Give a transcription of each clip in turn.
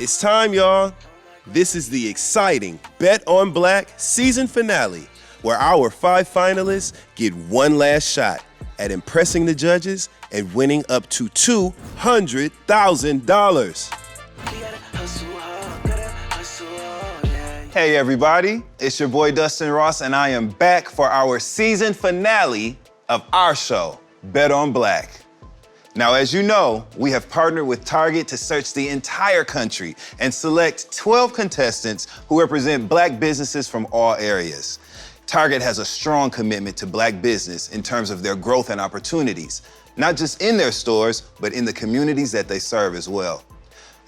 It's time, y'all. This is the exciting Bet on Black season finale, where our 5 finalists get one last shot at impressing the judges and winning up to $200,000. Hey everybody, it's your boy Dustin Ross, and I am back for our season finale of our show, Bet on Black. Now, as you know, we have partnered with Target to search the entire country and select 12 contestants who represent Black businesses from all areas. Target has a strong commitment to Black business in terms of their growth and opportunities, not just in their stores, but in the communities that they serve as well.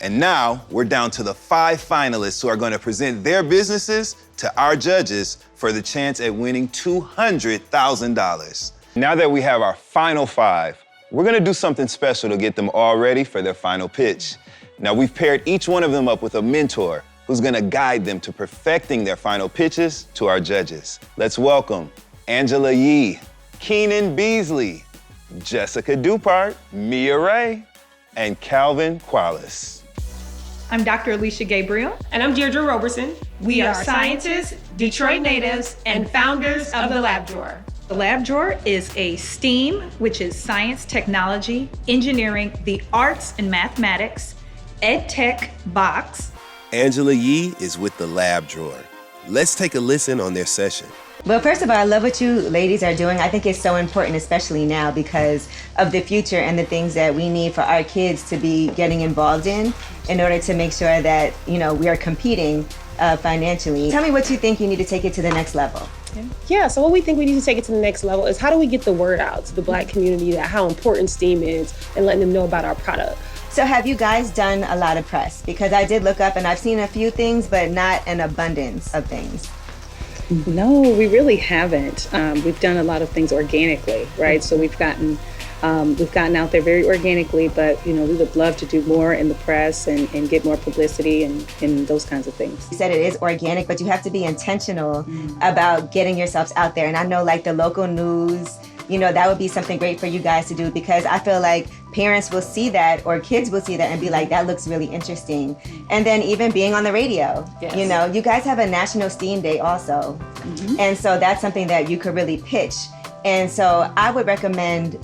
And now we're down to the 5 finalists who are going to present their businesses to our judges for the chance at winning $200,000. Now that we have our final 5, we're gonna do something special to get them all ready for their final pitch. Now, we've paired each one of them up with a mentor who's gonna guide them to perfecting their final pitches to our judges. Let's welcome Angela Yee, Keenan Beasley, Jessica Dupart, Mia Ray, and Calvin Qualis. I'm Dr. Alicia Gabriel. And I'm Deirdre Roberson. We are scientists, Detroit natives, and founders of the Lab Drawer. The Lab Drawer is a STEAM, which is science, technology, engineering, the arts and mathematics, ed tech box. Angela Yee is with the Lab Drawer. Let's take a listen on their session. Well, first of all, I love what you ladies are doing. I think it's so important, especially now, because of the future and the things that we need for our kids to be getting involved in order to make sure that, you know, we are competing financially. Tell me what you think you need to take it to the next level. Yeah, so what we think we need to take it to the next level is how do we get the word out to the Black community that how important STEAM is and letting them know about our product. So have you guys done a lot of press? Because I did look up and I've seen a few things, but not an abundance of things. No, we really haven't. We've done a lot of things organically, right? So we've gotten out there very organically, but you know, we would love to do more in the press and get more publicity and those kinds of things. You said it is organic, but you have to be intentional about getting yourselves out there. And I know like the local news, you know, that would be something great for you guys to do, because I feel like parents will see that or kids will see that and be like, that looks really interesting. And then even being on the radio, you know, you guys have a National STEAM Day also. And so that's something that you could really pitch. And so I would recommend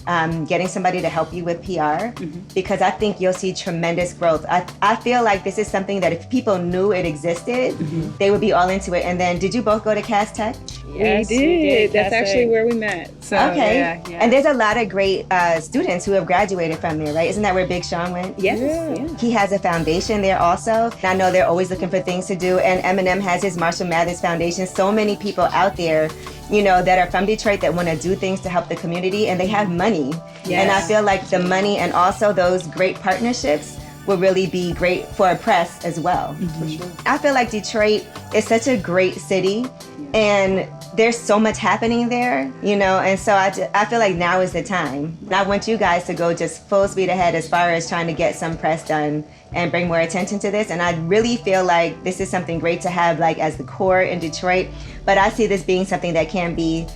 getting somebody to help you with PR, because I think you'll see tremendous growth. I feel like this is something that if people knew it existed, they would be all into it. And then, did you both go to Cass Tech? Yes, we did. That's actually where we met. So, okay. Yeah. And there's a lot of great students who have graduated from there, right? Isn't that where Big Sean went? Yes. Yeah. He has a foundation there also. And I know they're always looking for things to do. And Eminem has his Marshall Mathers Foundation. So many people out there, you know, that are from Detroit that want to do things to help the community, and they have money. And I feel like the money and also those great partnerships will really be great for press as well. For sure. I feel like Detroit is such a great city, and there's so much happening there, you know, and so I feel like now is the time. And I want you guys to go just full speed ahead as far as trying to get some press done and bring more attention to this. And I really feel like this is something great to have like as the core in Detroit, but I see this being something that can be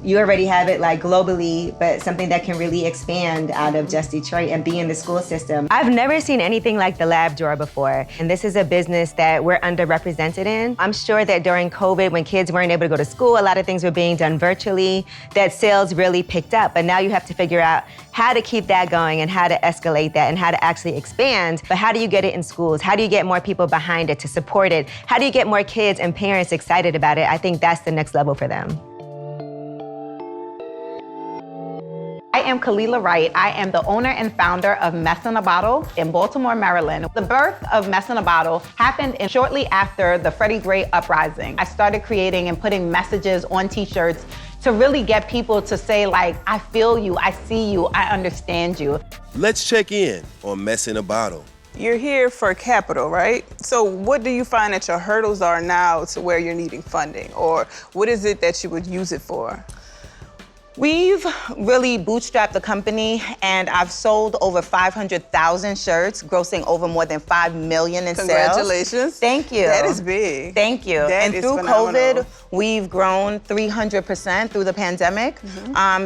you already have it like globally, but something that can really expand out of just Detroit and be in the school system. I've never seen anything like the Lab Drawer before, and this is a business that we're underrepresented in. I'm sure that during COVID, when kids weren't able to go to school, a lot of things were being done virtually, that sales really picked up. But now you have to figure out how to keep that going and how to escalate that and how to actually expand. But how do you get it in schools? How do you get more people behind it to support it? How do you get more kids and parents excited about it? I think that's the next level for them. I am Kalila Wright. I am the owner and founder of Mess in a Bottle in Baltimore, Maryland. The birth of Mess in a Bottle happened shortly after the Freddie Gray uprising. I started creating and putting messages on t-shirts to really get people to say like, I feel you, I see you, I understand you. Let's check in on Mess in a Bottle. You're here for capital, right? So what do you find that your hurdles are now to where you're needing funding? Or what is it that you would use it for? We've really bootstrapped the company, and I've sold over 500,000 shirts, grossing over more than 5 million in sales. Congratulations. Thank you. That is big. Thank you. That and is through phenomenal. COVID, we've grown 300% through the pandemic.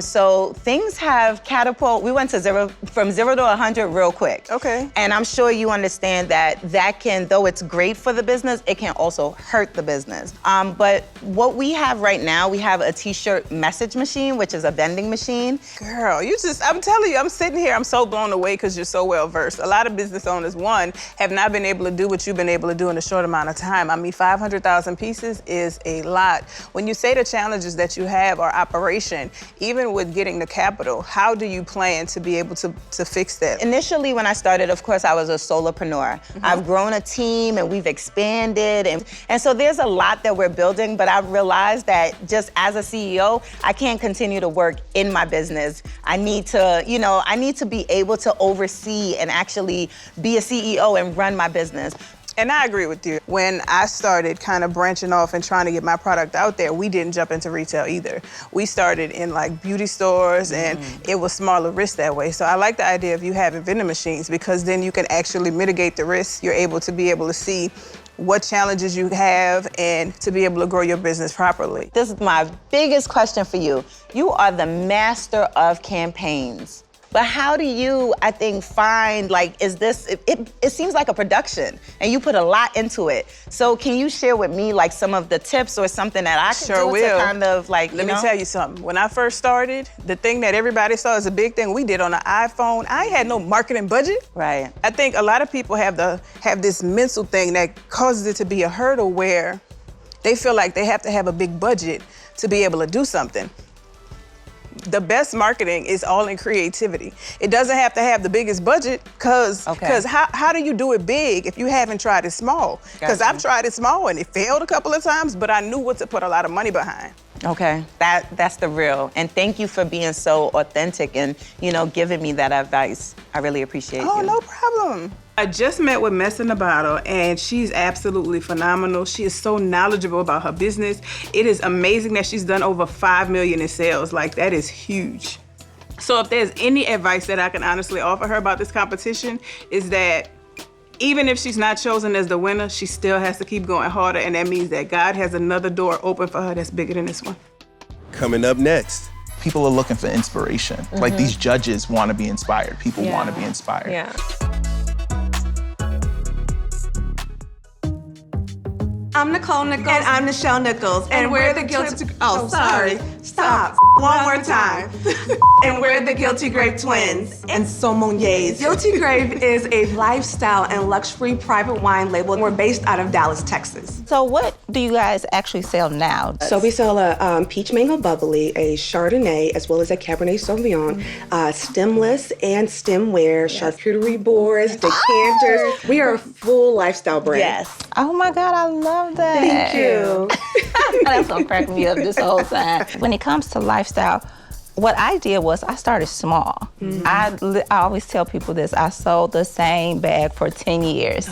So things have catapulted. We went to from 0 to 100 real quick. Okay. And I'm sure you understand that can, though it's great for the business, it can also hurt the business. But what we have right now, we have a t-shirt message machine, which is a vending machine. Girl, I'm telling you, I'm sitting here, I'm so blown away because you're so well versed. A lot of business owners, one, have not been able to do what you've been able to do in a short amount of time. I mean, 500,000 pieces is a lot. When you say the challenges that you have are operation, even with getting the capital, how do you plan to be able to fix that? Initially, when I started, of course, I was a solopreneur. I've grown a team and we've expanded. And so there's a lot that we're building, but I've realized that just as a CEO, I can't continue to work in my business. I need to be able to oversee and actually be a CEO and run my business. And I agree with you. When I started kind of branching off and trying to get my product out there, we didn't jump into retail either. We started in like beauty stores and it was smaller risk that way. So I like the idea of you having vending machines because then you can actually mitigate the risk. You're able to see what challenges you have and to be able to grow your business properly. This is my biggest question for you. You are the master of campaigns. But how do you, I think, find, it seems like a production and you put a lot into it. So can you share with me some of the tips or something that I can do to kind of Let me tell you something. When I first started, the thing that everybody saw as a big thing we did on the iPhone, I had no marketing budget. Right. I think a lot of people have this mental thing that causes it to be a hurdle where they feel like they have to have a big budget to be able to do something. The best marketing is all in creativity. It doesn't have to have the biggest budget because how do you do it big if you haven't tried it small? Because I've tried it small and it failed a couple of times, but I knew what to put a lot of money behind. Okay, that's the real. And thank you for being so authentic and, giving me that advice. I really appreciate you. Oh, no problem. I just met with Mess in the Bottle, and she's absolutely phenomenal. She is so knowledgeable about her business. It is amazing that she's done over 5 million in sales. That is huge. So if there's any advice that I can honestly offer her about this competition is that even if she's not chosen as the winner, she still has to keep going harder, and that means that God has another door open for her that's bigger than this one. Coming up next. People are looking for inspiration. Like these judges want to be inspired. People want to be inspired. Yeah. I'm Nicole Nichols. And I'm Nichelle Nichols. And we're the Guilty... Oh, sorry. Stop. One more time. And we're the Guilty Grape Twins and sommeliers. Guilty Grape is a lifestyle and luxury private wine label. We're based out of Dallas, Texas. So what do you guys actually sell now? So we sell a peach mango bubbly, a Chardonnay, as well as a Cabernet Sauvignon, stemless and stemware, charcuterie boards, decanters. We are a full lifestyle brand. Yes. Oh my God, I love that. Thank you. That's gonna crack me up this whole time. When it comes to lifestyle, what I did was I started small. I always tell people this. I sold the same bag for 10 years,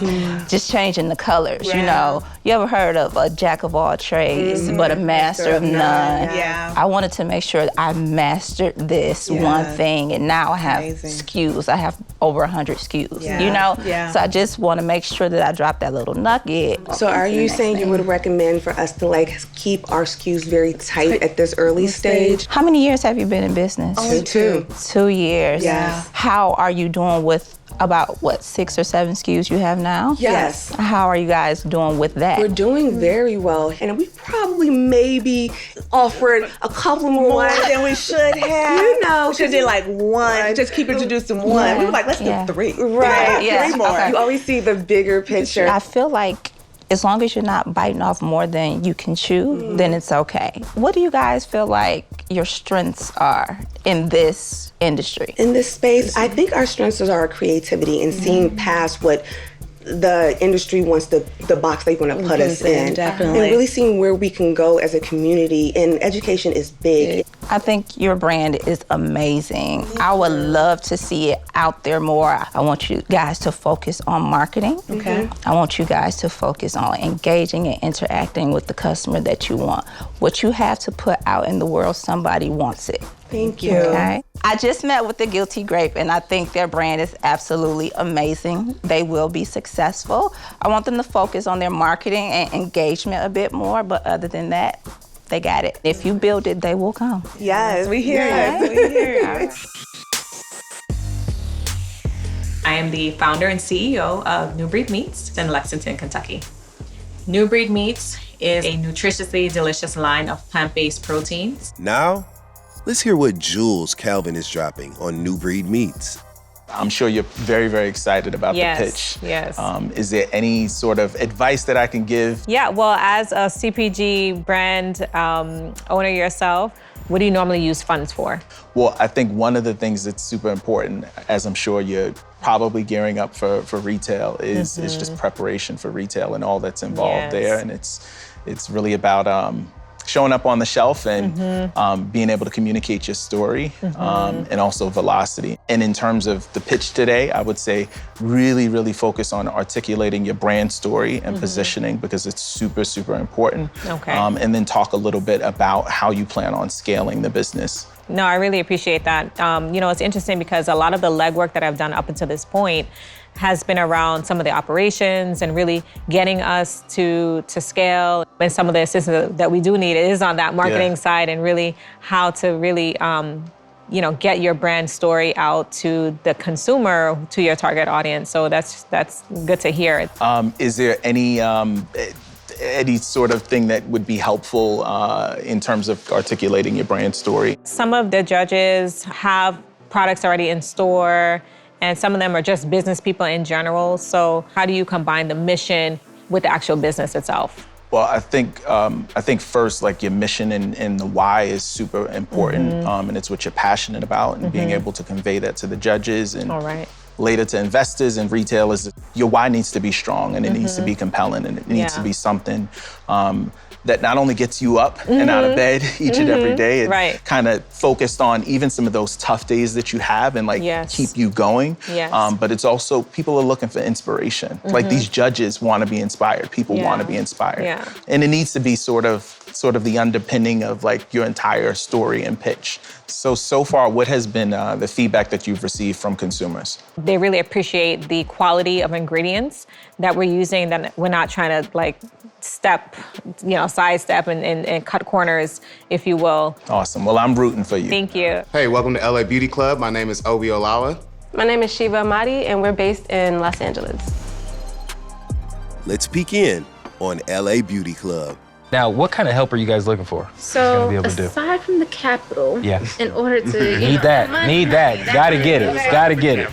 just changing the colors, You ever heard of a jack of all trades, but a master of none? Yeah. I wanted to make sure that I mastered this one thing, and now I have SKUs. I have over 100 SKUs, Yeah. So I just want to make sure that I drop that little nugget. So are you saying you would recommend for us to keep our SKUs very tight at this early stage? How many years have you been in business? Only 2. 2 years. Yeah. How are you doing with about 6 or 7 SKUs you have now? Yes. How are you guys doing with that? We're doing very well, and we probably maybe offered a couple more than we should have. We should have did one. Just keep introducing one. Yeah. We were like, let's do 3. Right. Yeah. 3 more. Okay. You always see the bigger picture. I feel like as long as you're not biting off more than you can chew, then it's okay. What do you guys feel like your strengths are in this industry? In this space, I think our strengths are our creativity and seeing past what the industry wants the box they want to put us in. Definitely. And really seeing where we can go as a community. And education is big. I think your brand is amazing. I would love to see it out there more. I want you guys to focus on marketing. Okay. I want you guys to focus on engaging and interacting with the customer that you want. What you have to put out in the world, somebody wants it. Thank you. Okay. I just met with the Guilty Grape, and I think their brand is absolutely amazing. They will be successful. I want them to focus on their marketing and engagement a bit more, but other than that, they got it. If you build it, they will come. Yes, we hear you. We hear you. I am the founder and CEO of New Breed Meats in Lexington, Kentucky. New Breed Meats is a nutritiously delicious line of plant-based proteins. Now, let's hear what jewels Calvin is dropping on New Breed Meats. I'm sure you're very, very excited about the pitch. Yes. Is there any sort of advice that I can give? Yeah, well, as a CPG brand owner yourself, what do you normally use funds for? Well, I think one of the things that's super important, as I'm sure you're probably gearing up for retail, is just preparation for retail and all that's involved there. And it's really about showing up on the shelf and being able to communicate your story and also velocity. And in terms of the pitch today, I would say really, really focus on articulating your brand story and positioning, because it's super, super important. Okay. And then talk a little bit about how you plan on scaling the business. No, I really appreciate that. You know, it's interesting because a lot of the legwork that I've done up until this point has been around some of the operations and really getting us to scale. And some of the assistance that we do need is on that marketing side, and really how to really, you know, get your brand story out to the consumer, to your target audience. So that's good to hear. Is there any sort of thing that would be helpful in terms of articulating your brand story? Some of the judges have products already in store, and some of them are just business people in general. So how do you combine the mission with the actual business itself? Well, I think first, like, your mission and the why is super important, and it's what you're passionate about, and being able to convey that to the judges and later to investors and retailers. Your why needs to be strong, and it needs to be compelling, and it needs to be something that not only gets you up and out of bed each and every day, and kind of focused on even some of those tough days that you have, and like keep you going. But it's also, people are looking for inspiration. Like, these judges want to be inspired. People want to be inspired. And it needs to be sort of the underpinning of like your entire story and pitch. So far, what has been the feedback that you've received from consumers? They really appreciate the quality of ingredients that we're using, that we're not trying to like sidestep and cut corners, if you will. Awesome. Well, I'm rooting for you. Thank you. Hey, welcome to LA Beauty Club. My name is Obi Olawa. My name is Shiva Amadi, and we're based in Los Angeles. Let's peek in on LA Beauty Club. Now, what kind of help are you guys looking for? So, aside from the capital, in order to need that, gotta get it.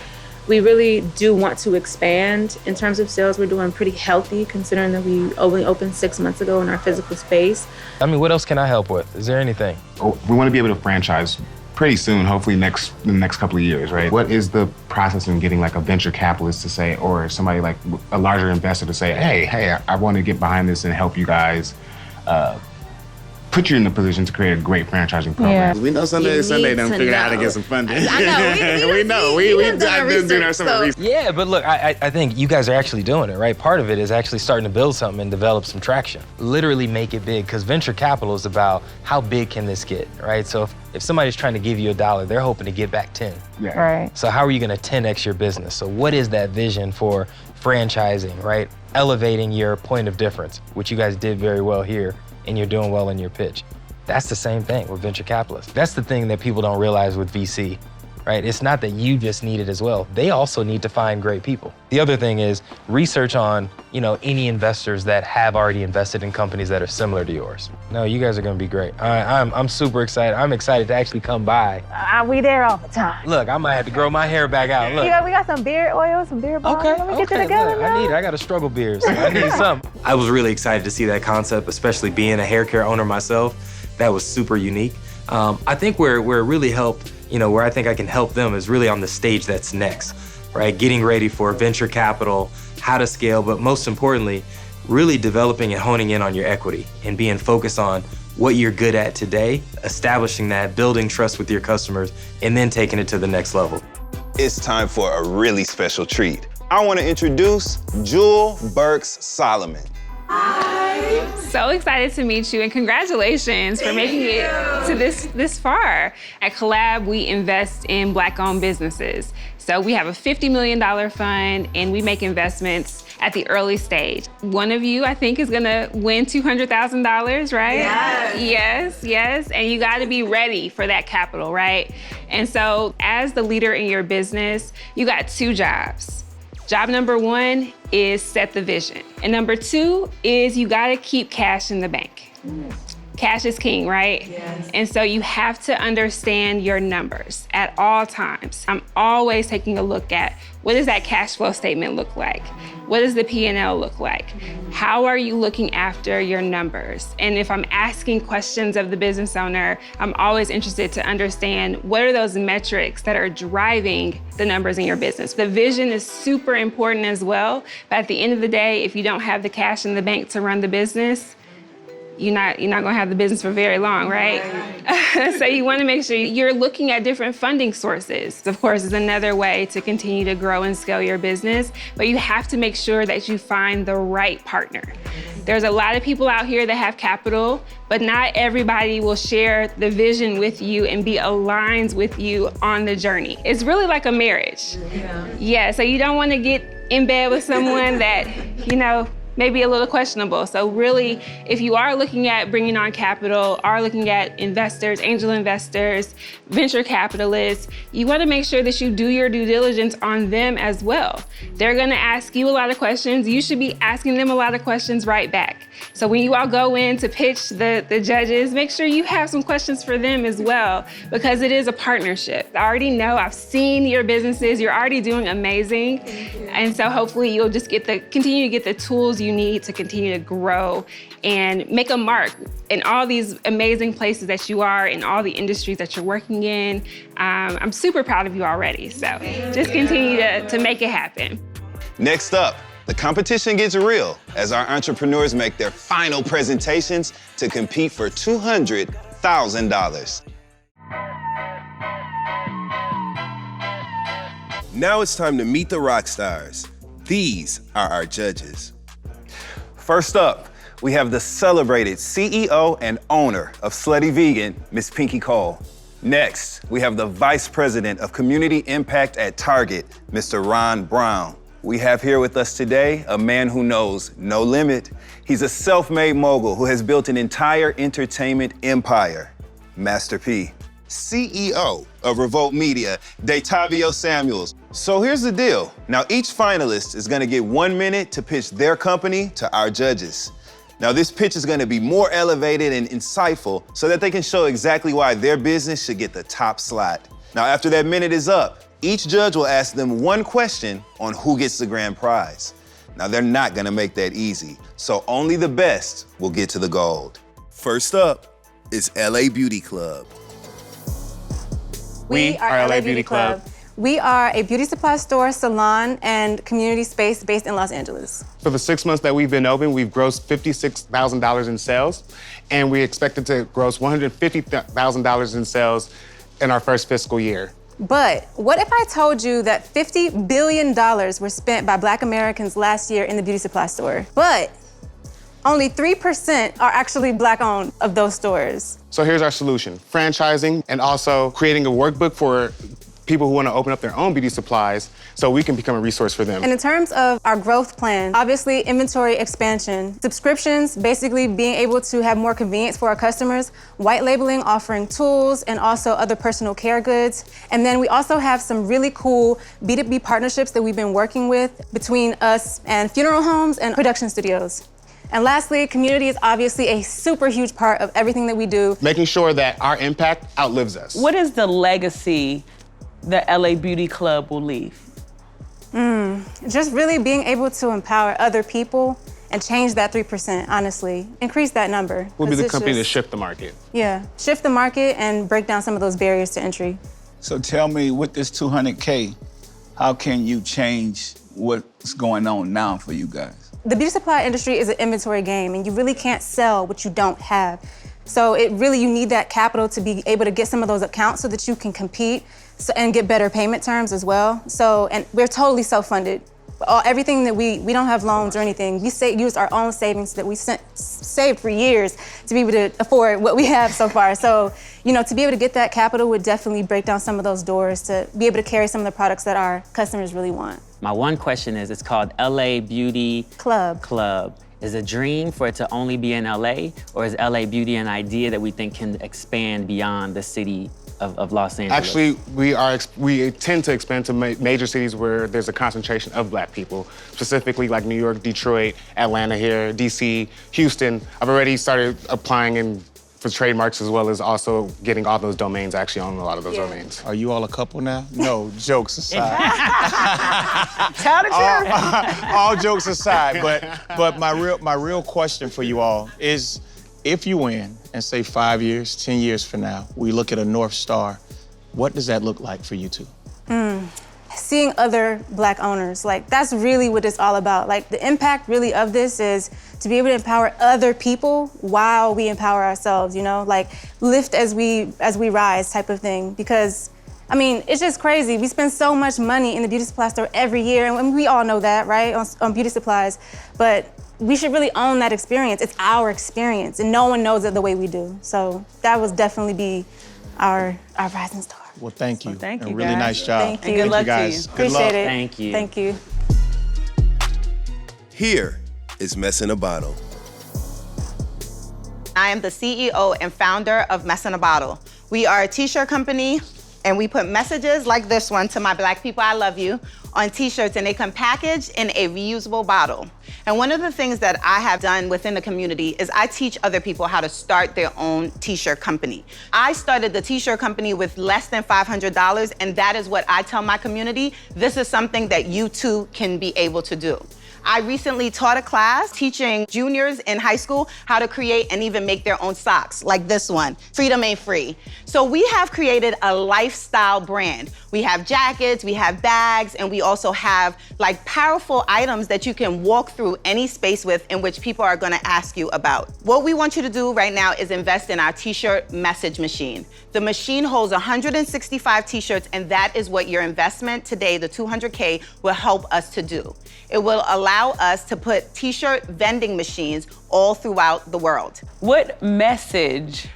We really do want to expand in terms of sales. We're doing pretty healthy, considering that we only opened 6 months ago in our physical space. I mean, what else can I help with? Is there anything? We want to be able to franchise pretty soon, hopefully in the next couple of years, right? What is the process in getting like a venture capitalist to say, or somebody like a larger investor to say, hey, I want to get behind this and help you guys put you in the position to create a great franchising program. We know Sunday done figured out how to get some funding. I know. We know. We've been doing our summer research. Yeah, but look, I think you guys are actually doing it, right? Part of it is actually starting to build something and develop some traction. Literally make it big, because venture capital is about how big can this get, right? So if somebody's trying to give you $1, they're hoping to get back 10. Yeah. Right. So how are you gonna 10x your business? So what is that vision for franchising, right? Elevating your point of difference, which you guys did very well here, and you're doing well in your pitch. That's the same thing with venture capitalists. That's the thing that people don't realize with VC, right? It's not that you just need it as well. They also need to find great people. The other thing is research on, any investors that have already invested in companies that are similar to yours. No, you guys are gonna be great. I'm super excited. I'm excited to actually come by. We there all the time. Look, I might have to grow my hair back out. Look. We got some beard oil, some beard balm. Let me get you together. Look, I need it. I got a struggle beard, so I need something. I was really excited to see that concept, especially being a hair care owner myself. That was super unique. I think where it really helped, where I think I can help them is really on the stage that's next, right? Getting ready for venture capital, how to scale, but most importantly, really developing and honing in on your equity and being focused on what you're good at today, establishing that, building trust with your customers, and then taking it to the next level. It's time for a really special treat. I want to introduce Jewel Burks Solomon. So excited to meet you, and congratulations for making it to this far. At Collab, we invest in Black-owned businesses. So we have a $50 million fund, and we make investments at the early stage. One of you, I think, is gonna win $200,000, right? Yes, and you gotta be ready for that capital, right? And so as the leader in your business, you got two jobs. Job number one is set the vision. And number two is you gotta keep cash in the bank. Cash is king, right? Yes. And so you have to understand your numbers at all times. I'm always taking a look at what does that cash flow statement look like? What does the P&L look like? How are you looking after your numbers? And if I'm asking questions of the business owner, I'm always interested to understand what are those metrics that are driving the numbers in your business. The vision is super important as well, but at the end of the day, if you don't have the cash in the bank to run the business, you're not gonna have the business for very long, right? So you wanna make sure you're looking at different funding sources. Of course, is another way to continue to grow and scale your business, but you have to make sure that you find the right partner. There's a lot of people out here that have capital, but not everybody will share the vision with you and be aligned with you on the journey. It's really like a marriage. Yeah, so you don't wanna get in bed with someone that, maybe a little questionable. So really, if you are looking at bringing on capital, are looking at investors, angel investors, venture capitalists, you wanna make sure that you do your due diligence on them as well. They're gonna ask you a lot of questions. You should be asking them a lot of questions right back. So when you all go in to pitch the judges, make sure you have some questions for them as well, because it is a partnership. I already know, I've seen your businesses, you're already doing amazing. And so hopefully you'll just continue to get the tools you need to continue to grow and make a mark in all these amazing places that you are, in all the industries that you're working in. I'm super proud of you already, so just continue to make it happen. Next up, the competition gets real as our entrepreneurs make their final presentations to compete for $200,000. Now it's time to meet the rock stars. These are our judges. First up, we have the celebrated CEO and owner of Slutty Vegan, Miss Pinky Cole. Next, we have the Vice President of Community Impact at Target, Mr. Ron Brown. We have here with us today a man who knows no limit. He's a self-made mogul who has built an entire entertainment empire, Master P. CEO of Revolt Media, Detavio Samuels. So here's the deal. Now each finalist is gonna get 1 minute to pitch their company to our judges. Now this pitch is gonna be more elevated and insightful so that they can show exactly why their business should get the top slot. Now after that minute is up, each judge will ask them one question on who gets the grand prize. Now they're not gonna make that easy, so only the best will get to the gold. First up is LA Beauty Club. We are LA Beauty Club. We are a beauty supply store, salon, and community space based in Los Angeles. For the 6 months that we've been open, we've grossed $56,000 in sales, and we expected to gross $150,000 in sales in our first fiscal year. But what if I told you that $50 billion were spent by Black Americans last year in the beauty supply store, but only 3% are actually Black-owned of those stores? So here's our solution: franchising and also creating a workbook for people who want to open up their own beauty supplies so we can become a resource for them. And in terms of our growth plan, obviously inventory expansion, subscriptions, basically being able to have more convenience for our customers, white labeling, offering tools, and also other personal care goods. And then we also have some really cool B2B partnerships that we've been working with between us and funeral homes and production studios. And lastly, community is obviously a super huge part of everything that we do. Making sure that our impact outlives us. What is the legacy that LA Beauty Club will leave? Just really being able to empower other people and change that 3%, honestly. Increase that number. We'll be the company to shift the market. Yeah, shift the market and break down some of those barriers to entry. So tell me, with this 200K, how can you change what's going on now for you guys? The beauty supply industry is an inventory game, and you really can't sell what you don't have. So you need that capital to be able to get some of those accounts so that you can compete and get better payment terms as well. And we're totally self-funded. Everything that we don't have loans or anything. We use our own savings that we saved for years to be able to afford what we have so far. So, to be able to get that capital would definitely break down some of those doors to be able to carry some of the products that our customers really want. My one question is, it's called LA Beauty Club. Is a dream for it to only be in LA, or is LA Beauty an idea that we think can expand beyond the city of Los Angeles? Actually, we tend to expand to major cities where there's a concentration of Black people, specifically like New York, Detroit, Atlanta here, DC, Houston. I've already started applying for trademarks as well as also getting all those domains actually on a lot of those domains. Are you all a couple now? No, jokes aside. Tell the truth. All jokes aside, but my real question for you all is, if you win, and say 5 years, 10 years from now, we look at a North Star, what does that look like for you two? Seeing other Black owners, that's really what it's all about. The impact really of this is to be able to empower other people while we empower ourselves, lift as we rise type of thing. Because, it's just crazy. We spend so much money in the beauty supply store every year, and we all know that, right, on beauty supplies. But we should really own that experience. It's our experience, and no one knows it the way we do. So that would definitely be our rising star. Well, thank you. Thank you, really guys. nice job. Thank you. And good luck guys. to you. Good luck. Appreciate it. Thank you. Thank you. Here is Mess in a Bottle. I am the CEO and founder of Mess in a Bottle. We are a t-shirt company, and we put messages like this one, to my Black people, I love you, on t-shirts, and they come packaged in a reusable bottle. And one of the things that I have done within the community is I teach other people how to start their own t-shirt company. I started the t-shirt company with less than $500, and that is what I tell my community. This is something that you too can be able to do. I recently taught a class teaching juniors in high school how to create and even make their own socks, like this one, Freedom Ain't Free. So we have created a lifestyle brand. We have jackets, we have bags, and we also have powerful items that you can walk through any space with, in which people are gonna ask you about. What we want you to do right now is invest in our t-shirt message machine. The machine holds 165 t-shirts, and that is what your investment today, the $200K, will help us to do. It will allow us to put t-shirt vending machines all throughout the world. What message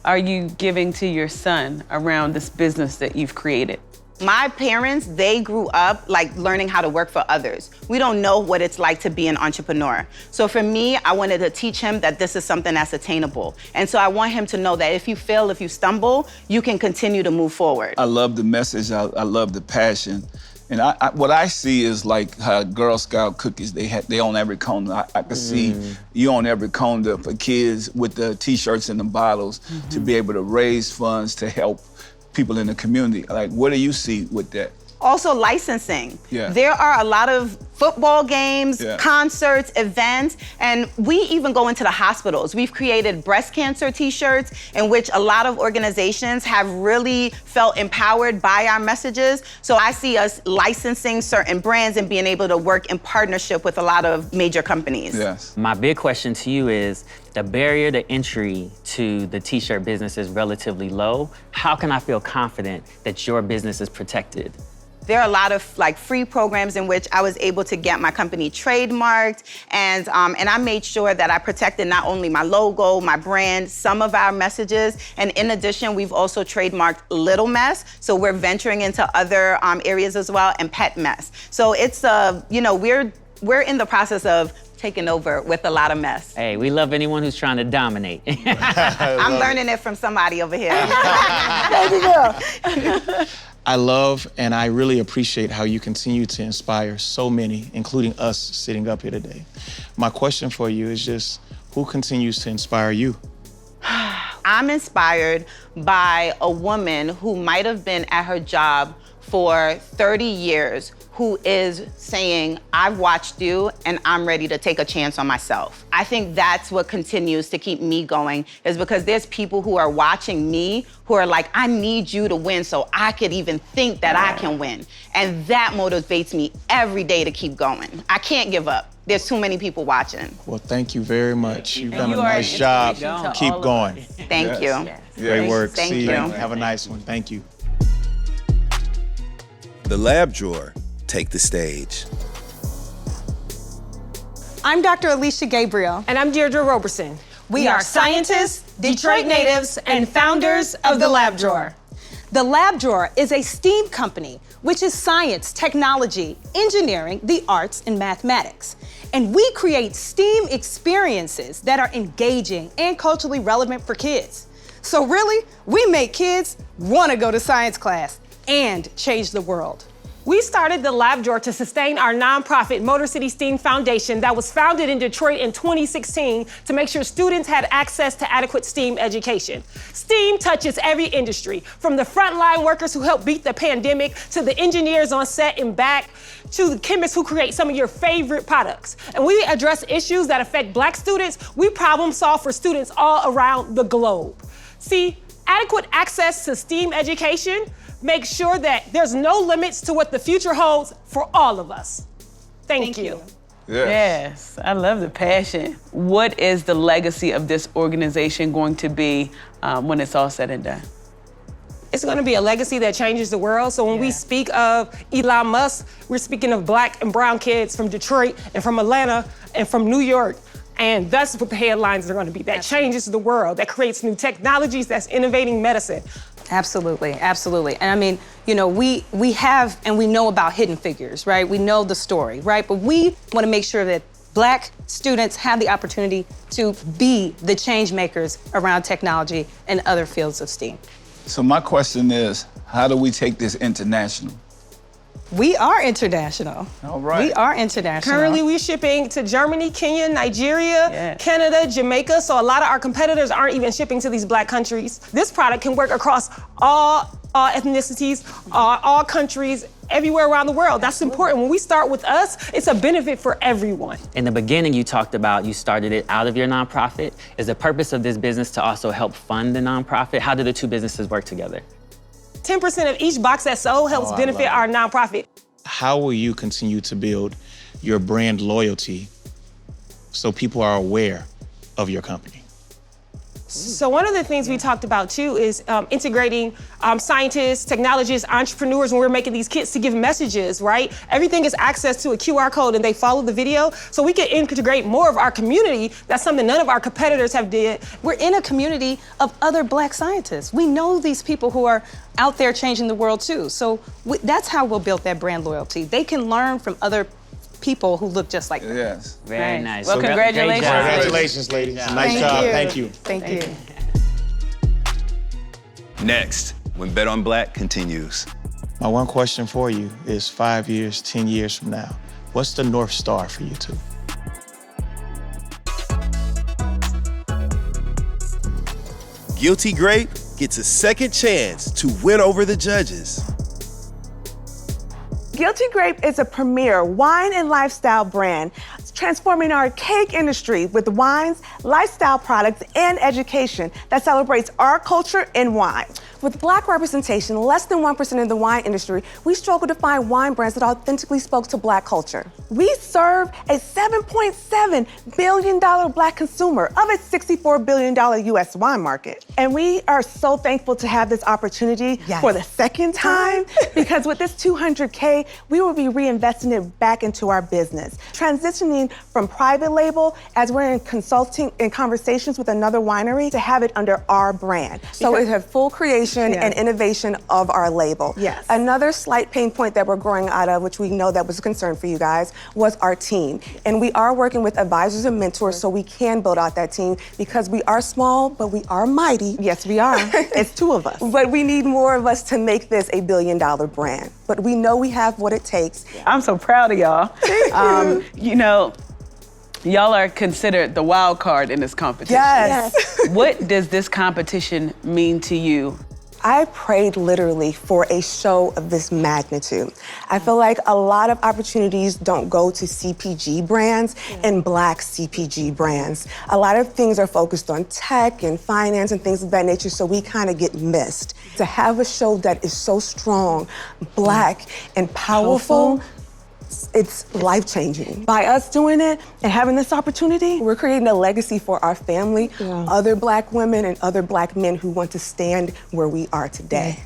are you giving to your son around this business that you've created? My parents, they grew up learning how to work for others. We don't know what it's like to be an entrepreneur. So for me, I wanted to teach him that this is something that's attainable. And so I want him to know that if you fail, if you stumble, you can continue to move forward. I love the message, I love the passion. And what I see is how Girl Scout cookies, they own every corner. I can see you own every corner for kids with the t-shirts and the bottles to be able to raise funds to help people in the community. What do you see with that? Also licensing. Yeah. There are a lot of football games, concerts, events, and we even go into the hospitals. We've created breast cancer t-shirts in which a lot of organizations have really felt empowered by our messages. So I see us licensing certain brands and being able to work in partnership with a lot of major companies. Yes. My big question to you is, the barrier to entry to the t-shirt business is relatively low. How can I feel confident that your business is protected? There are a lot of free programs in which I was able to get my company trademarked, and I made sure that I protected not only my logo, my brand, some of our messages, and in addition, we've also trademarked Little Mess, so we're venturing into other areas as well, and Pet Mess. So it's we're in the process of taking over with a lot of mess. Hey, we love anyone who's trying to dominate. I'm learning it from somebody over here. Baby girl. I love and I really appreciate how you continue to inspire so many, including us sitting up here today. My question for you is just, who continues to inspire you? I'm inspired by a woman who might have been at her job for 30 years, who is saying, I've watched you and I'm ready to take a chance on myself. I think that's what continues to keep me going, is because there's people who are watching me who are like, I need you to win so I could even think that I can win. And that motivates me every day to keep going. I can't give up. There's too many people watching. Well, thank you very much. You've done you a are an nice job. inspiration to Keep all of going. us. Thank you. Great work. Thank See you. Have a nice one. Thank you. The Lab Drawer, take the stage. I'm Dr. Alicia Gabriel. And I'm Deirdre Roberson. We are scientists, Detroit natives, and founders of The Lab Drawer. The Lab Drawer is a STEAM company, which is science, technology, engineering, the arts, and mathematics. And we create STEAM experiences that are engaging and culturally relevant for kids. So really, we make kids want to go to science class and change the world. We started the Lab Drawer to sustain our nonprofit Motor City STEAM Foundation that was founded in Detroit in 2016 to make sure students had access to adequate STEAM education. STEAM touches every industry, from the frontline workers who help beat the pandemic, to the engineers on set and back, to the chemists who create some of your favorite products. And we address issues that affect Black students. We problem solve for students all around the globe. See, adequate access to STEAM education make sure that there's no limits to what the future holds for all of us. Thank you. Yes, I love the passion. What is the legacy of this organization going to be when it's all said and done? It's gonna be a legacy that changes the world. So when we speak of Elon Musk, we're speaking of Black and brown kids from Detroit and from Atlanta and from New York. And that's what the headlines are gonna be. That changes the world, that creates new technologies, that's innovating medicine. Absolutely, absolutely. And I mean, you know, we have and we know about Hidden Figures, right? We know the story, right? But we want to make sure that Black students have the opportunity to be the change makers around technology and other fields of STEAM. So my question is, how do we take this international? We are international. All right. We are international. Currently, we're shipping to Germany, Kenya, Nigeria, Canada, Jamaica. So a lot of our competitors aren't even shipping to these Black countries. This product can work across all ethnicities, all countries, everywhere around the world. That's important. When we start with us, it's a benefit for everyone. In the beginning, you talked about you started it out of your nonprofit. Is the purpose of this business to also help fund the nonprofit? How do the two businesses work together? 10% of each box that's sold helps benefit our nonprofit. How will you continue to build your brand loyalty so people are aware of your company? So one of the things we talked about too is integrating scientists, technologists, entrepreneurs when we're making these kits to give messages, right? Everything is access to a QR code and they follow the video. So we can integrate more of our community. That's something none of our competitors have did. We're in a community of other Black scientists. We know these people who are out there changing the world too. So that's how we'll build that brand loyalty. They can learn from other people who look just like them. Yes. Very nice. Well, congratulations. Congratulations, ladies. Nice job. Thank you. Thank you. Next, when Bet on Black continues. My one question for you is 5 years, 10 years from now, what's the North Star for you two? Guilty Grape gets a second chance to win over the judges. Guilty Grape is a premier wine and lifestyle brand, transforming our cake industry with wines, lifestyle products, and education that celebrates our culture in wine. With Black representation less than 1% in the wine industry, we struggle to find wine brands that authentically spoke to Black culture. We serve a $7.7 billion Black consumer of a $64 billion US wine market. And we are so thankful to have this opportunity for the second time, because with this $200K, we will be reinvesting it back into our business, transitioning from private label as we're in conversations with another winery to have it under our brand. So it had full creation and innovation of our label. Yes. Another slight pain point that we're growing out of, which we know that was a concern for you guys, was our team. And we are working with advisors and mentors so we can build out that team, because we are small, but we are mighty. Yes, we are. It's two of us. But we need more of us to make this a $1 billion brand. But we know we have what it takes. I'm so proud of y'all. You know, y'all are considered the wild card in this competition. Yes. What does this competition mean to you? I prayed literally for a show of this magnitude. I feel like a lot of opportunities don't go to CPG brands and Black CPG brands. A lot of things are focused on tech and finance and things of that nature, so we kind of get missed. To have a show that is so strong, Black, and powerful, it's life-changing. By us doing it and having this opportunity, we're creating a legacy for our family, other Black women and other Black men who want to stand where we are today.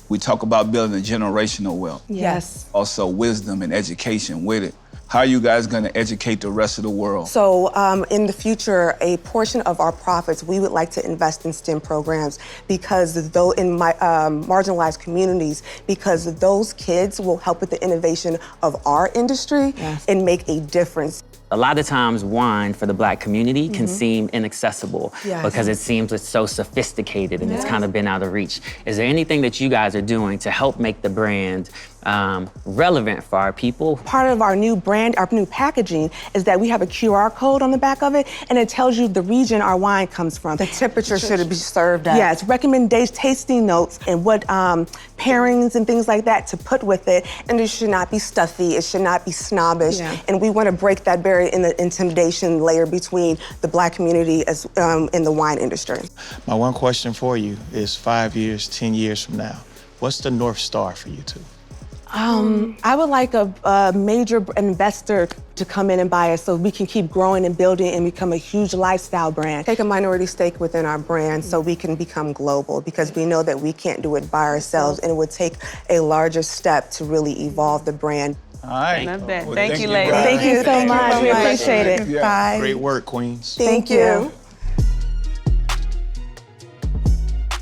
We talk about building generational wealth. Yes. Also wisdom and education with it. How are you guys gonna educate the rest of the world? So in the future, a portion of our profits, we would like to invest in STEM programs because though in my marginalized communities, because those kids will help with the innovation of our industry and make a difference. A lot of times wine for the Black community can seem inaccessible because it seems it's so sophisticated and it's kind of been out of reach. Is there anything that you guys are doing to help make the brand relevant for our people? Part of our new brand, our new packaging, is that we have a QR code on the back of it, and it tells you the region our wine comes from. The temperature should it be served at. Yes, recommendation, tasting notes, and what pairings and things like that to put with it. And it should not be stuffy, it should not be snobbish. And we want to break that barrier in the intimidation layer between the Black community as in the wine industry. My one question for you is 5 years, 10 years from now, what's the North Star for you two? I would like a major investor to come in and buy us so we can keep growing and building and become a huge lifestyle brand. Take a minority stake within our brand so we can become global because we know that we can't do it by ourselves and it would take a larger step to really evolve the brand. All right. Love that. Well, thank you, ladies. Thank you so much. We appreciate it. Yeah. Bye. Great work, Queens. Thank you.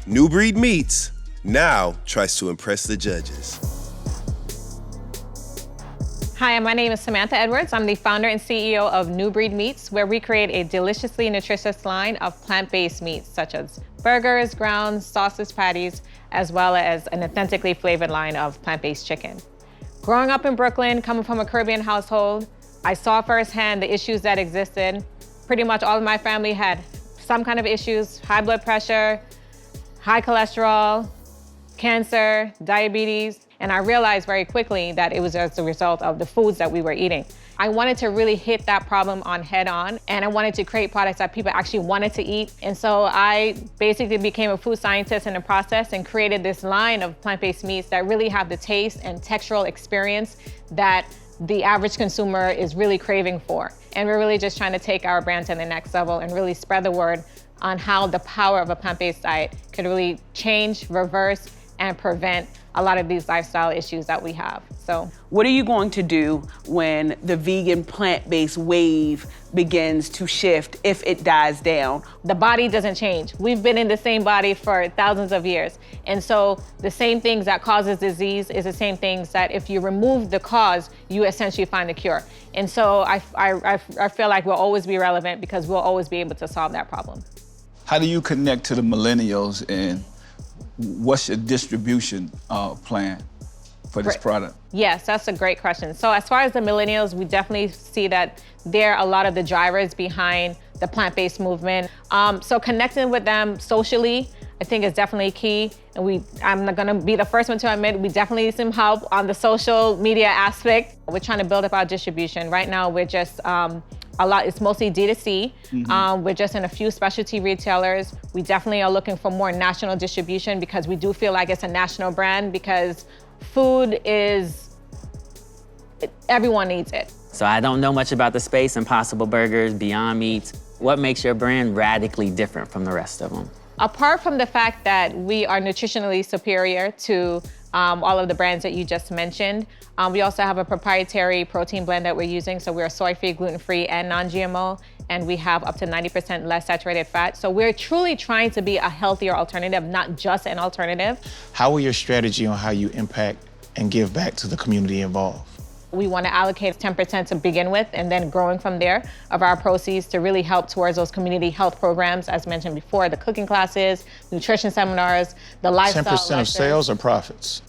New Breed Meats now tries to impress the judges. Hi, my name is Samantha Edwards. I'm the founder and CEO of New Breed Meats, where we create a deliciously nutritious line of plant-based meats, such as burgers, grounds, sausage patties, as well as an authentically flavored line of plant-based chicken. Growing up in Brooklyn, coming from a Caribbean household, I saw firsthand the issues that existed. Pretty much all of my family had some kind of issues: high blood pressure, high cholesterol, cancer, diabetes. And I realized very quickly that it was as a result of the foods that we were eating. I wanted to really hit that problem on head on, and I wanted to create products that people actually wanted to eat. And so I basically became a food scientist in the process and created this line of plant-based meats that really have the taste and textural experience that the average consumer is really craving for. And we're really just trying to take our brand to the next level and really spread the word on how the power of a plant-based diet could really change, reverse, and prevent a lot of these lifestyle issues that we have. So, what are you going to do when the vegan plant-based wave begins to shift, if it dies down? The body doesn't change. We've been in the same body for thousands of years. And so the same things that causes disease is the same things that if you remove the cause, you essentially find the cure. And so I feel like we'll always be relevant because we'll always be able to solve that problem. How do you connect to the millennials and what's your distribution plan for this product? Yes, that's a great question. So as far as the millennials, we definitely see that they're a lot of the drivers behind the plant-based movement. So connecting with them socially, I think is definitely key. And I'm gonna be the first one to admit, we definitely need some help on the social media aspect. We're trying to build up our distribution. Right now, we're just, it's mostly D2C. We're just in a few specialty retailers. We definitely are looking for more national distribution because we do feel like it's a national brand because food everyone needs it. So I don't know much about the space, Impossible Burgers, Beyond Meats. What makes your brand radically different from the rest of them? Apart from the fact that we are nutritionally superior to all of the brands that you just mentioned, we also have a proprietary protein blend that we're using. So we're soy-free, gluten-free, and non-GMO, and we have up to 90% less saturated fat. So we're truly trying to be a healthier alternative, not just an alternative. How will your strategy on how you impact and give back to the community involved? We want to allocate 10% to begin with, and then growing from there of our proceeds to really help towards those community health programs, as mentioned before, the cooking classes, nutrition seminars, the lifestyle 10% of sales or profits?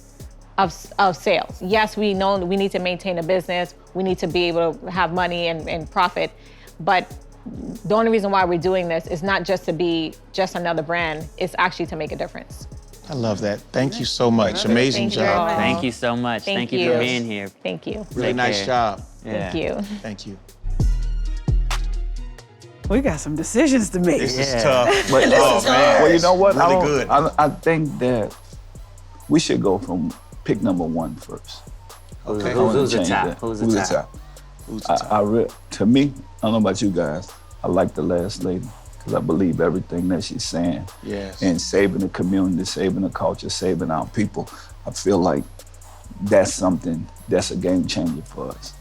Of sales. Yes, we know we need to maintain a business. We need to be able to have money and profit. But the only reason why we're doing this is not just to be just another brand. It's actually to make a difference. I love that. Thank you so much. Amazing job. Thank you so much. Thank you for being here. Thank you. Really nice job. Yeah. Thank you. Thank you. We got some decisions to make. This is tough. But, well, you know what? Really good. I think that we should go from pick number 1 first. Okay. I wanna Who's the change top? that. Who's the top? Who's the top? To me, I don't know about you guys, I like the last lady because I believe everything that she's saying. Yes. And saving the community, saving the culture, saving our people. I feel like that's something that's a game changer for us.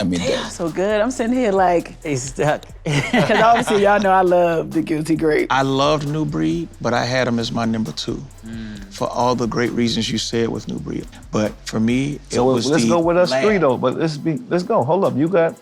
I mean, Damn, so good. I'm sitting here like, he's stuck. because obviously y'all know I love the Guilty Grape. I loved New Breed, but I had him as my number 2 for all the great reasons you said with New Breed. But for me, it was let's the go with us lab. 3 though. But let's go. Hold up, you got.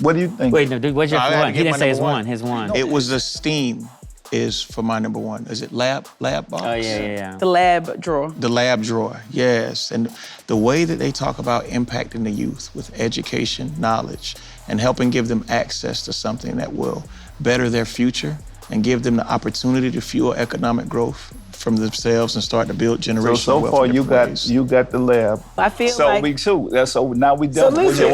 What do you think? Wait, no, dude, what's your I gotta one? He get didn't my say his number one. His one. It was the Steam is for my number 1. Is it Lab Box? Oh, yeah. The lab drawer. The lab drawer, yes. And the way that they talk about impacting the youth with education, knowledge, and helping give them access to something that will better their future and give them the opportunity to fuel economic growth from themselves and start to build generational So wealth. far in you different got ways. you got the lab. I feel so like. me too. So now we done. So listen.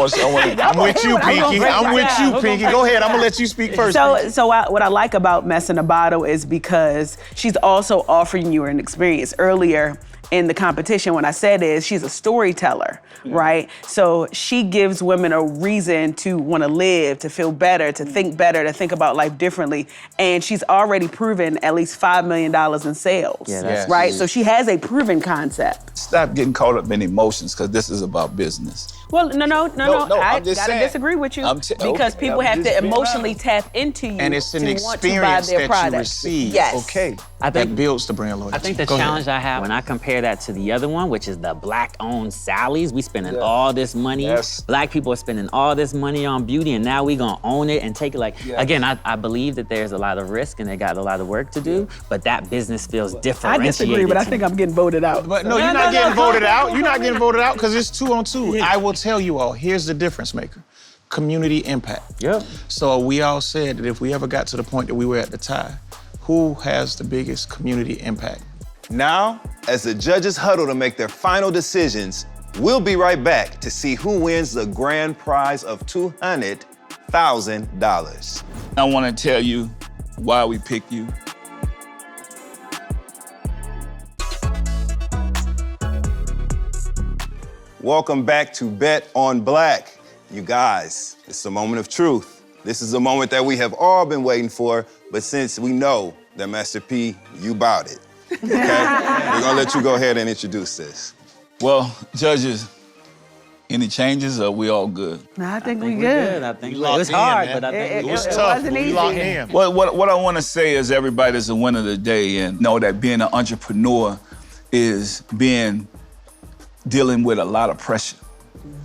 I'm with you, Pinky. I'm with you, Pinky. Go ahead. I'm gonna let you speak first. What I like about Mess in a Bottle is because she's also offering you an experience. Earlier in the competition, when I said is she's a storyteller, right? So she gives women a reason to want to live, to feel better, to think better, to think about life differently. And she's already proven at least $5 million in sales, right? So she has a proven concept. Stop getting caught up in emotions because this is about business. Well, no. I I'm just gotta saying. disagree with you because people have to emotionally tap into you and it's an to want to buy experience their that product. you receive. Yes. Okay. I think that builds the brand loyalty. I think the Go ahead. challenge I have when I compare that to the other one, which is the Black-owned Sally's, we spending all this money. Yes. Black people are spending all this money on beauty, and now we gonna own it and take it. Again, I believe that there's a lot of risk and they got a lot of work to do, but that business feels differentiated. I disagree, but I think I'm getting voted out. But no, you're not getting voted out. You're not getting voted out because it's 2 on 2. I will tell you all, here's the difference maker. Community impact. Yep. So we all said that if we ever got to the point that we were at the tie, who has the biggest community impact? Now, as the judges huddle to make their final decisions, we'll be right back to see who wins the grand prize of $200,000. I want to tell you why we picked you. Welcome back to Bet on Black. You guys, it's a moment of truth. This is a moment that we have all been waiting for, but since we know that Master P, you bought it, okay? We're gonna let you go ahead and introduce this. Well, judges, any changes or we all good? No, I think we good. I think We it locked was in, hard, man. but I think It was It tough, wasn't but we easy. locked in. What I want to say is everybody's a winner today and know that being an entrepreneur is dealing with a lot of pressure.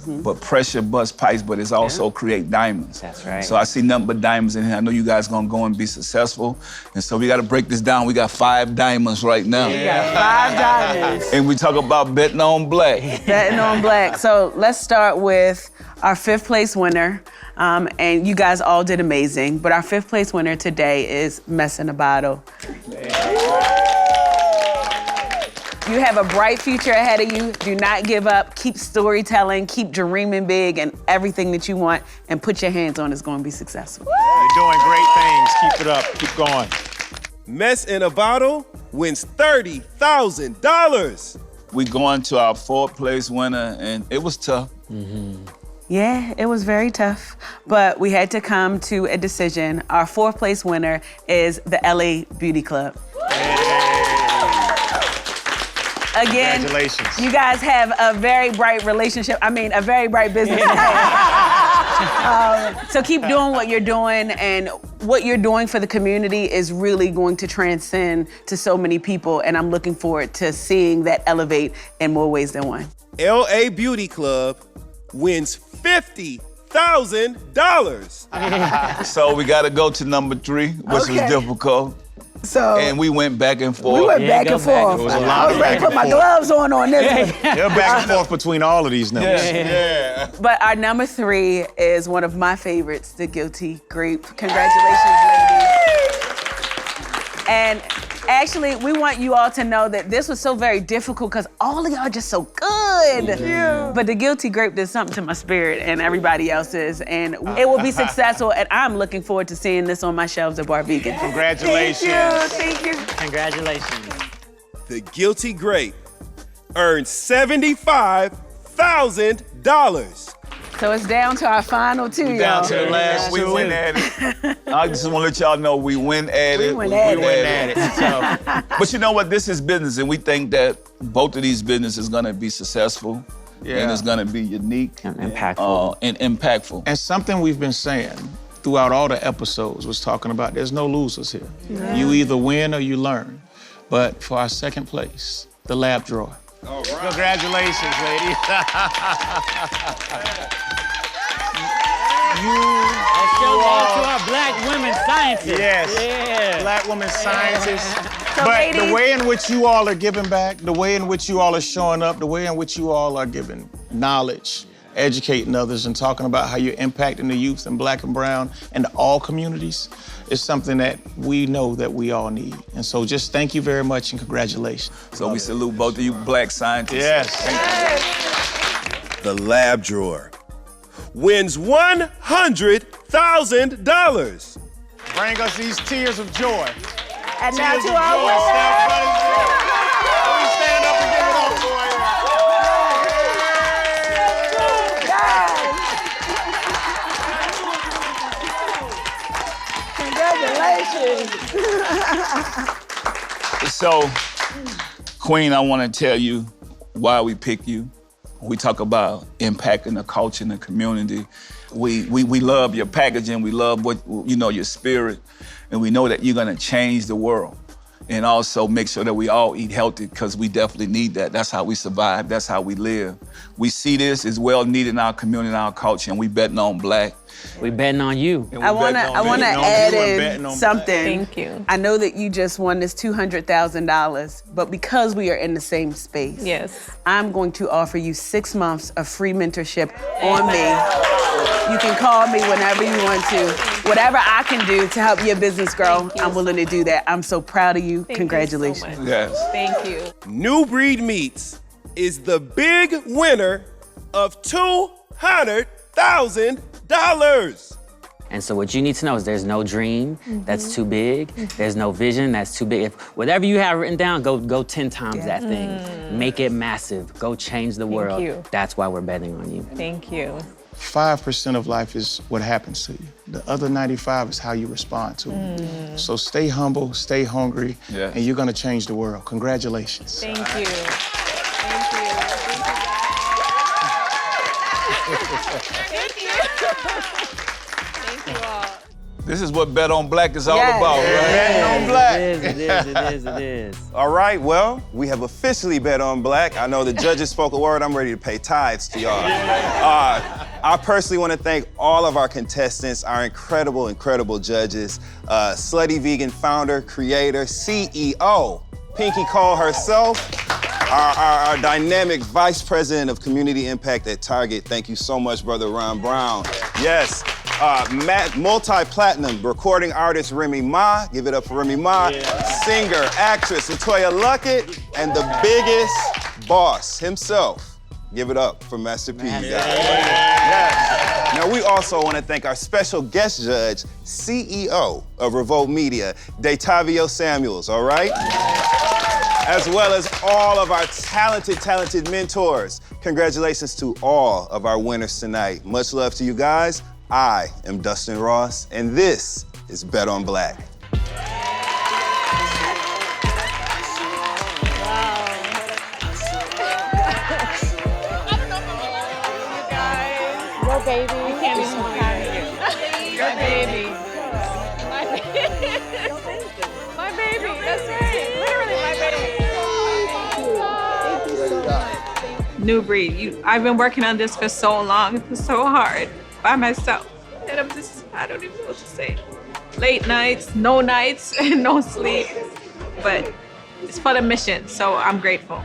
But pressure busts pipes, but it's also create diamonds. That's right. So I see nothing but diamonds in here. I know you guys gonna go and be successful. And so we gotta break this down. We got 5 diamonds right now. We got 5 diamonds. And we talk about betting on black. Betting on black. So let's start with our 5th place winner. And you guys all did amazing. But our 5th place winner today is Mess in a Bottle. You have a bright future ahead of you. Do not give up. Keep storytelling. Keep dreaming big, and everything that you want and put your hands on is going to be successful. You're doing great things. Keep it up. Keep going. Mess in a Bottle wins $30,000. We going to our 4th place winner, and it was tough. Yeah, it was very tough, but we had to come to a decision. Our 4th place winner is the LA Beauty Club. Again, Congratulations. You guys have a very bright relationship. I mean, a very bright business. So keep doing what you're doing, and what you're doing for the community is really going to transcend to so many people, and I'm looking forward to seeing that elevate in more ways than one. LA Beauty Club wins $50,000. So we gotta go to number 3, which was difficult. So and we went back and forth. we went back and forth. It was a lot I was of ready back to put and my forth. gloves on this one. They're back and forth between all of these numbers. Yeah. But our number 3 is one of my favorites, the Guilty Grape. Congratulations, ladies. And Actually, we want you all to know that this was so very difficult because all of y'all are just so good. Thank you. But the Guilty Grape did something to my spirit and everybody else's, and it will be successful, and I'm looking forward to seeing this on my shelves at Bar Vegan. Congratulations. Thank you. Congratulations. The Guilty Grape earned $75,000. So it's down to our final two, y'all. Down to the last Yeah. two. We win at it. I just want to let y'all know we win at it. We win at it. So, but you know what? This is business, and we think that both of these businesses are going to be successful, and it's going to be unique and impactful. And something we've been saying throughout all the episodes was talking about there's no losers here. Yeah. You either win or you learn. But for our second place, the lab drawer. All right. Congratulations, lady. Let's show love to our black women scientists. Yes, Yeah. black women scientists. So But ladies- the way in which you all are giving back, the way in which you all are showing up, the way in which you all are giving knowledge, educating others and talking about how you're impacting the youth in black and brown and all communities is something that we know that we all need. And so just thank you very much and congratulations. So we salute both of you black scientists. Yes. The Lab Drawer wins $100,000. Bring us these tears of joy. And now Tears to of our joy. winner. Stand up and give it up, boy. Congratulations. So, Queen, I want to tell you why we pick you. We talk about impacting the culture and the community. We love your packaging. We love your spirit, and we know that you're gonna change the world. And also make sure that we all eat healthy because we definitely need that. That's how we survive. That's how we live. We see this as well needed in our community and our culture, and we betting on black. We betting on you. I wanna add in something. Thank you. I know that you just won this $200,000, but because we are in the same space, I'm going to offer you 6 months of free mentorship on me. You can call me whenever you want to. Whatever I can do to help your business grow, I'm willing to do that. I'm so proud of you. Congratulations. You so much. Yes. Thank you. New Breed Meats is the big winner of $200,000. And so what you need to know is there's no dream that's too big. There's no vision that's too big. If whatever you have written down, go 10 times that thing. Make it massive. Go change the world. you. That's why we're betting on you. Thank you. 5% of life is what happens to you. The other 95 is how you respond to it. So stay humble, stay hungry, and you're gonna change the world. Congratulations. Thank you. Thank you all. This is what Bet on Black is all about, right? Betting on Black. It is. All right, well, we have officially bet on Black. I know the judges spoke a word. I'm ready to pay tithes to y'all. I personally want to thank all of our contestants, our incredible, incredible judges, Slutty Vegan founder, creator, CEO, Pinky Cole herself, our dynamic vice president of community impact at Target. Thank you so much, brother Ron Brown. Yes. Multi-platinum recording artist Remy Ma. Give it up for Remy Ma. Singer, actress Latoya Luckett, and the biggest boss himself. Give it up for Master P, guys. Yes. Now, we also want to thank our special guest judge, CEO of Revolt Media, Detavio Samuels, all right? As well as all of our talented mentors. Congratulations to all of our winners tonight. Much love to you guys. I am Dustin Ross, and this is Bet on Black. Your baby. You can't be so proud of you. Your baby. My baby. My baby. That's right. Literally my baby. Thank you so much. New Breed. I've been working on this for so long, for so hard, by myself. And I don't even know what to say. Late nights, no sleep. But it's for the mission, so I'm grateful.